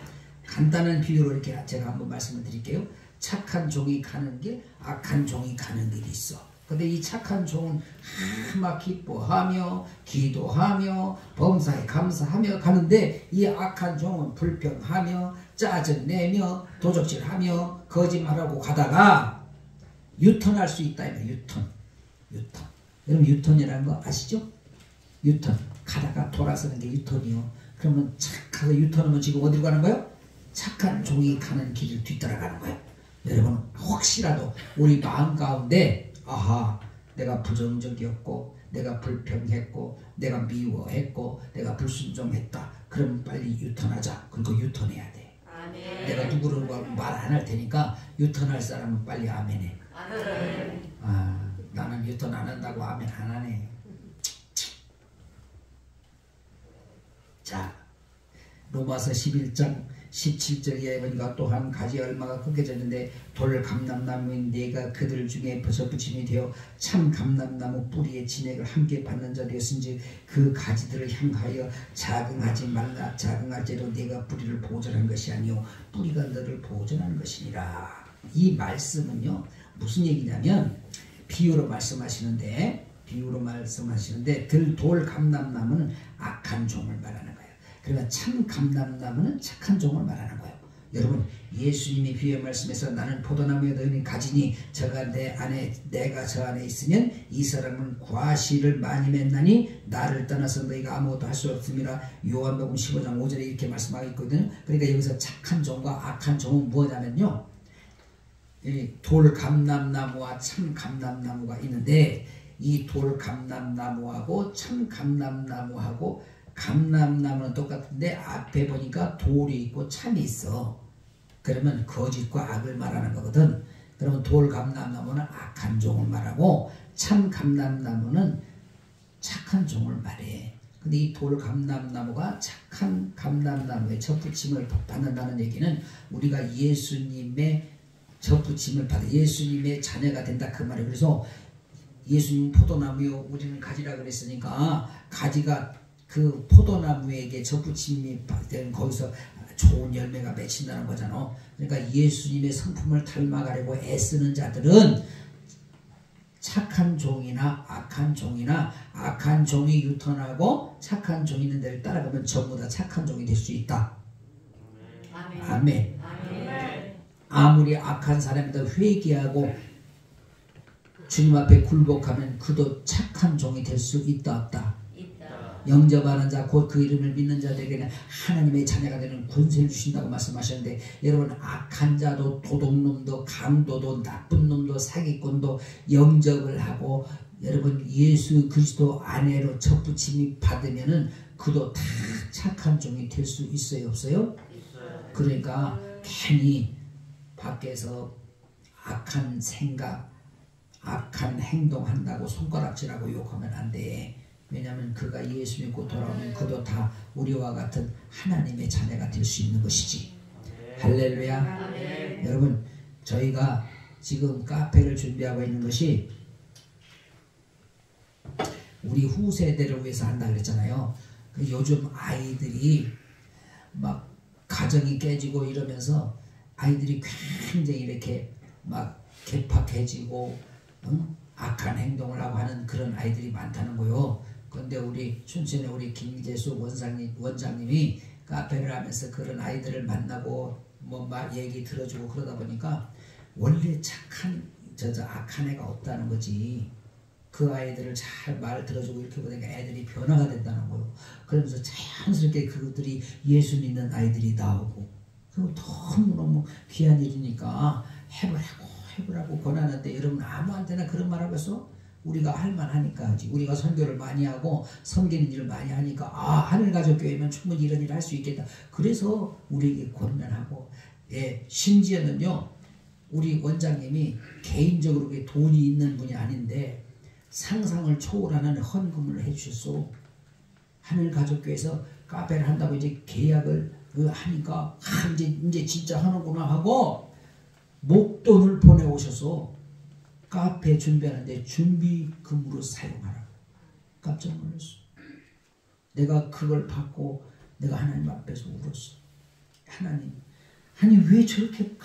간단한 비유로 이렇게 제가 한번 말씀을 드릴게요. 착한 종이 가는 길, 악한 종이 가는 길이 있어. 근데 이 착한 종은 막 기뻐하며 기도하며 범사에 감사하며 가는데, 이 악한 종은 불평하며 짜증내며 도적질하며 거짓말하고 가다가 유턴할 수 있다. 유턴. 여러분, 유턴이라는 거 아시죠? 유턴. 가다가 돌아서는 게 유턴이요. 그러면 착하게 유턴하면 지금 어디로 가는 거예요? 착한 종이 가는 길을 뒤따라가는 거예요. 여러분, 혹시라도 우리 마음 가운데 아하, 내가 부정적이었고, 내가 불평했고, 내가 미워했고, 내가 불순종했다. 그럼 빨리 유턴하자. 그리고 유턴해야 돼. 아멘. 내가 누구를 말 안 할 테니까 유턴할 사람은 빨리 아멘해. 아멘. 아, 나는 유턴 안 한다고 아멘 안 하네. 자, 로마서 11장 17절 이하에 보니까 또 한 가지 얼마가 끊겨졌는데, 돌 감람나무인 내가 그들 중에 버섯붙임이 되어 참 감람나무 뿌리의 진액을 함께 받는 자 되었은지 그 가지들을 향하여 자긍하지 말라. 자긍할지로 내가 뿌리를 보존한 것이 아니요 뿌리가 너를 보존하는 것이니라. 이 말씀은요, 무슨 얘기냐면 비유로 말씀하시는데 돌 감람나무는 악한 종을 말하는 거예요. 그러니까 참 감람나무는 착한 종을 말하는 거예요. 여러분, 예수님이 비유의 말씀에서 나는 포도나무에 너희는 가지니 저가 내 안에 내가 저 안에 있으면 이 사람은 과실을 많이 맺나니 나를 떠나서 너희가 아무것도 할 수 없음이라. 요한복음 15장 5절에 이렇게 말씀하고 있거든요. 그러니까 여기서 착한 종과 악한 종은 뭐냐면요, 이 돌 감람나무와 참 감람나무가 있는데, 이 돌 감람나무하고 참 감람나무하고 감람나무는 똑같은데 앞에 보니까 돌이 있고 참이 있어. 그러면 거짓과 악을 말하는 거거든. 그러면 돌 감람나무는 악한 종을 말하고 참 감람나무는 착한 종을 말해. 근데 이 돌 감람나무가 착한 감람나무의 접붙임을 받는다는 얘기는 우리가 예수님의 접붙임을 받아 예수님의 자녀가 된다, 그 말이에요. 그래서 예수님 포도나무요 우리는 가지라 그랬으니까 가지가 그 포도나무에게 접붙임이 되는 거기서 좋은 열매가 맺힌다는 거잖아. 그러니까 예수님의 성품을 닮아가려고 애쓰는 자들은 착한 종이나 악한 종이나 악한 종이 유턴하고 착한 종이 있는 데를 따라가면 전부 다 착한 종이 될 수 있다. 아멘. 아무리 악한 사람이도 회개하고 주님 앞에 굴복하면 그도 착한 종이 될 수 있다 없다. 영접하는 자 곧 그 이름을 믿는 자들에게는 하나님의 자녀가 되는 권세를 주신다고 말씀하셨는데, 여러분 악한 자도 도둑놈도 강도도 나쁜 놈도 사기꾼도 영접을 하고 여러분 예수 그리스도 안에로 접붙임이 받으면은 그도 다 착한 종이 될 수 있어요 없어요? 그러니까 괜히 밖에서 악한 생각 악한 행동한다고 손가락질하고 욕하면 안 돼. 왜냐하면 그가 예수 믿고 돌아오면 그도 다 우리와 같은 하나님의 자녀가 될 수 있는 것이지. 할렐루야. 여러분 저희가 지금 카페를 준비하고 있는 것이 우리 후세대를 위해서 한다 그랬잖아요. 요즘 아이들이 막 가정이 깨지고 이러면서 아이들이 굉장히 이렇게 막 개팍해지고 악한 행동을 하고 하는 그런 아이들이 많다는 거요. 그런데 우리 춘천에 우리 김재수 원장님이 카페를 하면서 그런 아이들을 만나고 뭐 막 얘기 들어주고 그러다 보니까 원래 착한 악한 애가 없다는 거지. 그 아이들을 잘 말 들어주고 이렇게 보니까 애들이 변화가 된다는 거요. 그러면서 자연스럽게 그들이 예수 믿는 아이들이 나오고, 그리고 너무너무 귀한 일이니까 해보라고 권하는데, 여러분 아무한테나 그런 말 하고 있어? 우리가 할만하니까 하지. 우리가 선교를 많이 하고 섬기는 일을 많이 하니까 하늘가족교회면 충분히 이런 일을 할 수 있겠다. 그래서 우리에게 권면하고, 심지어는요 우리 원장님이 개인적으로 돈이 있는 분이 아닌데 상상을 초월하는 헌금을 해주셨어. 하늘가족교회에서 카페를 한다고 이제 계약을 하니까 이제 진짜 하는구나 하고 목돈을 보내오셔서 카페 준비하는데 준비금으로 사용하라고. 깜짝 놀랐어. 내가 그걸 받고 내가 하나님 앞에서 울었어. 하나님, 아니 왜 저렇게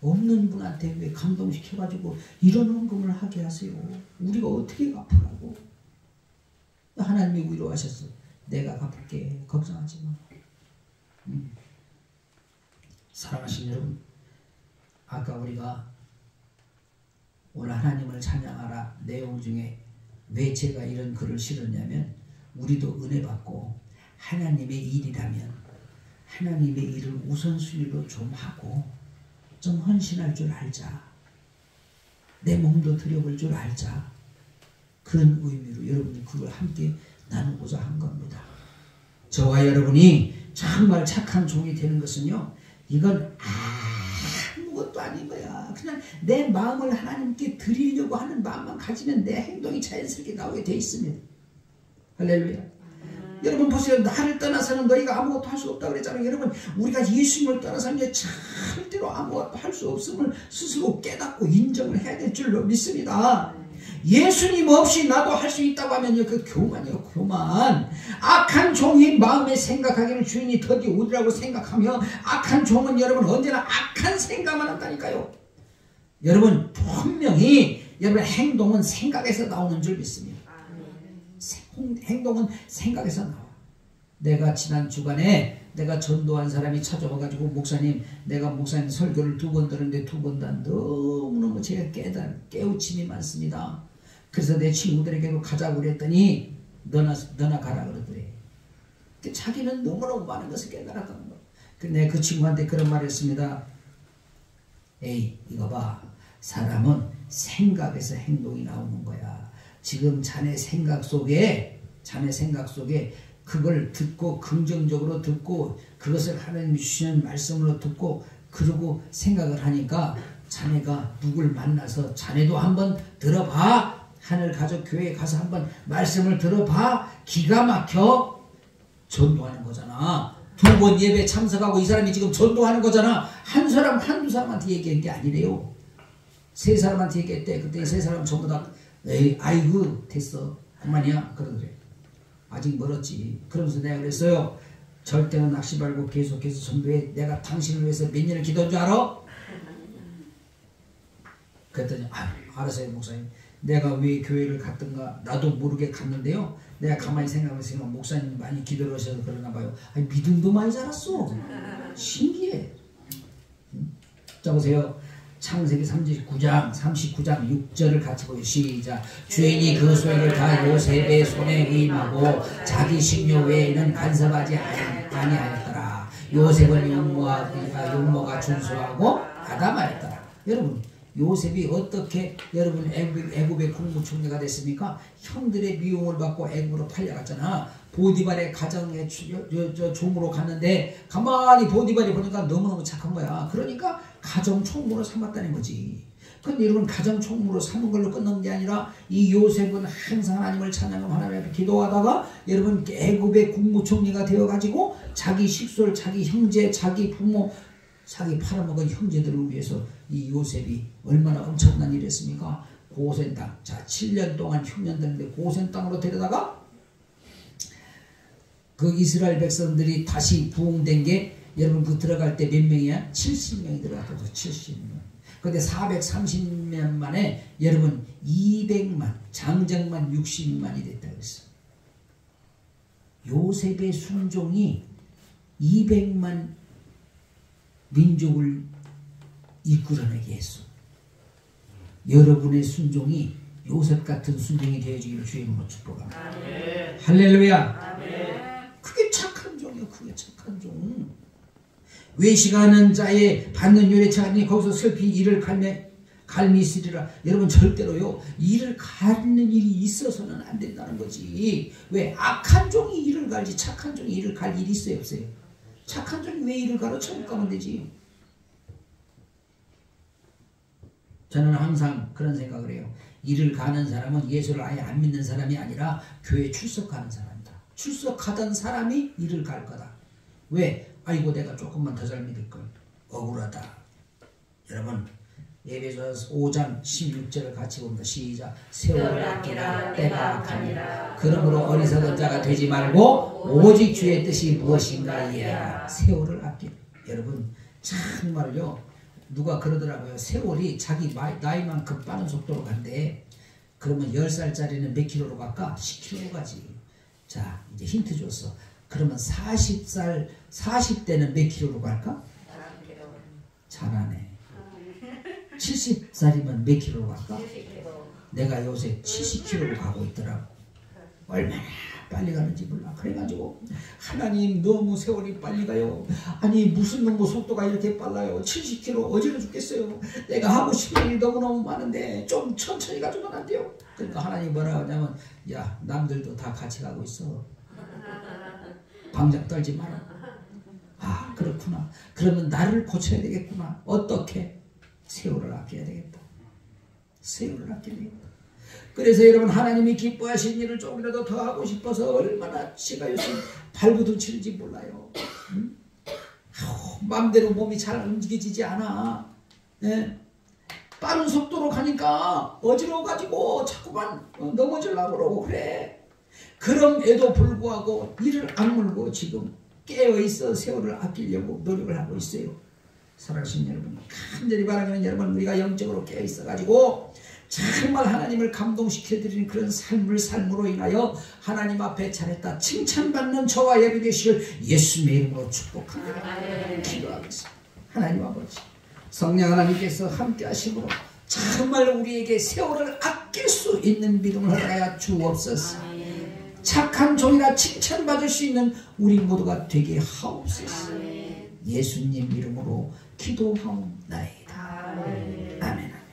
없는 분한테 왜 감동시켜가지고 이런 헌금을 하게 하세요? 우리가 어떻게 갚으라고? 하나님이 위로하셨어. 내가 갚을게. 걱정하지 마. 사랑하신 여러분, 아까 우리가 오늘 하나님을 찬양하라 내용 중에 왜 제가 이런 글을 실었냐면, 우리도 은혜 받고 하나님의 일이라면 하나님의 일을 우선순위로 좀 하고 좀 헌신할 줄 알자. 내 몸도 드려볼 줄 알자. 그런 의미로 여러분이 그걸 함께 나누고자 한 겁니다. 저와 여러분이 정말 착한 종이 되는 것은요, 이건 아무것도 아닌 거야. 그냥 내 마음을 하나님께 드리려고 하는 마음만 가지면 내 행동이 자연스럽게 나오게 돼 있습니다. 할렐루야. 여러분 보세요. 나를 떠나서는 너희가 아무것도 할 수 없다고 그랬잖아요. 여러분 우리가 예수님을 떠나서는 이제 절대로 아무것도 할 수 없음을 스스로 깨닫고 인정을 해야 될 줄로 믿습니다. 예수님 없이 나도 할 수 있다고 하면요, 그 교만이요, 교만. 악한 종이 마음에 생각하기는 주인이 덕이 오리라고 생각하며, 악한 종은 여러분 언제나 악한 생각만 한다니까요. 여러분 분명히 여러분 행동은 생각에서 나오는 줄 믿습니다. 행동은 생각에서 나와. 내가 지난 주간에 내가 전도한 사람이 찾아와가지고, 목사님 내가 목사님 설교를 2번 들었는데 2번 다 너무너무 제가 깨우침이 많습니다. 그래서 내 친구들에게도 가자고 그랬더니 너나 가라 그러더래. 자기는 너무너무 많은 것을 깨달았다는 거. 근데 그 친구한테 그런 말을 했습니다. 에이 이거 봐, 사람은 생각에서 행동이 나오는 거야. 지금 자네 생각 속에 그걸 듣고 긍정적으로 듣고 그것을 하나님이 주시는 말씀으로 듣고 그러고 생각을 하니까 자네가 누굴 만나서 자네도 한번 들어봐. 하늘가족교회에 가서 한번 말씀을 들어봐. 기가 막혀. 전도하는 거잖아. 2번 예배 참석하고 이 사람이 지금 전도하는 거잖아. 한 사람 한두 사람한테 얘기한 게 아니래요. 3사람한테 얘기했대. 그때 3사람 전부 다 에이, 아이고 됐어 그만이야 그러더래. 아직 멀었지. 그러면서 내가 그랬어요. 절대로 낚시 말고 계속해서 전도해. 내가 당신을 위해서 몇 년을 기도한 줄 알아? 그랬더니 알았어요 목사님. 내가 왜 교회를 갔던가 나도 모르게 갔는데요. 내가 가만히 생각해보니까 목사님 많이 기도를 하셔서 그러나 봐요. 아니, 믿음도 많이 자랐어. 신기해. 자 보세요. 창세기 39장 6절을 같이 보요. 시작. 주인이 그 소유를 다 요셉의 손에 위임하고 자기 식료 외에는 간섭하지 아니하였더라. 요셉은 용모가 준수하고 아담하였더라. 여러분 요셉이 어떻게 여러분 애굽의 국무총리가 됐습니까? 형들의 미움을 받고 애굽으로 팔려갔잖아. 보디발의 가정에 종으로 갔는데 가만히 보디발이 보니까 너무너무 착한 거야. 그러니까 가정 총무로 삼았다는 거지. 근데 여러분 가정 총무로 삼은 걸로 끝난 게 아니라 이 요셉은 항상 하나님을 찬양하고 하나님 앞에 기도하다가 여러분 애굽의 국무총리가 되어가지고 자기 식솔, 자기 형제, 자기 부모, 자기 팔아먹은 형제들을 위해서 이 요셉이 얼마나 엄청난 일을 했습니까? 고센 땅. 자, 7년 동안 흉년되는데 고센 땅으로 데려다가 그 이스라엘 백성들이 다시 부흥된 게 여러분 그 들어갈 때 몇 명이야? 70명이 들어갔죠. 70명. 근데 430년 만에 여러분 200만, 장정만 60만이 됐다 그랬어. 요셉의 순종이 200만 민족을 이끌어내게 했어. 여러분의 순종이 요셉 같은 순종이 되어지기를 주의 이름으로 축복합니다. 아멘. 할렐루야. 아멘. 그게 착한 종이야. 그게 착한 종. 외식하는 자의 받는 유래차 아니 거기서 슬피 이를 갈미 있으리라. 여러분 절대로요. 이를 가리는 일이 있어서는 안 된다는 거지. 왜? 악한 종이 이를 갈지 착한 종이 이를 갈 일이 있어요 없어요? 착한 종이 왜 이를 가로 천국 가면 되지. 저는 항상 그런 생각을 해요. 이를 가는 사람은 예수를 아예 안 믿는 사람이 아니라 교회에 출석하는 사람이다. 출석하던 사람이 이를 갈 거다. 왜? 아이고 내가 조금만 더 잘 믿을걸. 억울하다. 여러분 에베소서 5장 16절을 같이 봅니다. 시작. 세월을 아끼라 때가 악하니라. 그러므로 어리석은 자가 되지 말고 오직 주의 뜻이 무엇인가 이해하라. 세월을 아끼라. 여러분 정말요. 누가 그러더라고요. 세월이 자기 나이만큼 빠른 속도로 간대. 그러면 10살짜리는 몇 킬로로 갈까? 10킬로로 가지. 자 이제 힌트 줬어. 그러면 40대는 몇 킬로로 갈까? 잘하네. 70살이면 몇 킬로로 갈까? 내가 요새 70킬로로 가고 있더라고. 얼마나 빨리 가는지 몰라. 그래가지고 하나님 너무 세월이 빨리 가요. 아니 무슨 놈의 속도가 이렇게 빨라요. 70킬로 어지러 죽겠어요. 내가 하고 싶은 일이 너무너무 많은데 좀 천천히 가져가면 안 돼요. 그러니까 하나님 뭐라 하냐면 야 남들도 다 같이 가고 있어. 방작 떨지 마라. 아 그렇구나. 그러면 나를 고쳐야 되겠구나. 어떻게? 세월을 아껴야 되겠다. 세월을 아껴야 되겠다. 그래서 여러분 하나님이 기뻐하신 일을 조금이라도 더 하고 싶어서 얼마나 제가 요즘 발부둥치는지 몰라요. 응? 마음대로 몸이 잘 움직여지지 않아. 예? 빠른 속도로 가니까 어지러워가지고 자꾸만 넘어지려고 그러고 그래. 그럼에도 불구하고 이를 악물고 지금 깨어있어 세월을 아끼려고 노력을 하고 있어요. 사랑하시는 여러분 간절히 바라면 여러분 우리가 영적으로 깨어있어가지고 정말 하나님을 감동시켜드리는 그런 삶으로 인하여 하나님 앞에 잘했다 칭찬받는 저와 여러분 되시길 예수님의 이름으로 축복합니다. 기도하겠습니다. 하나님 아버지 성령 하나님께서 함께 하심으로 정말 우리에게 세월을 아낄 수 있는 믿음을 허락하여 주옵소서. 착한 종이라 칭찬받을 수 있는 우리 모두가 되게 하옵소서. 예수님 이름으로 기도하옵나이다.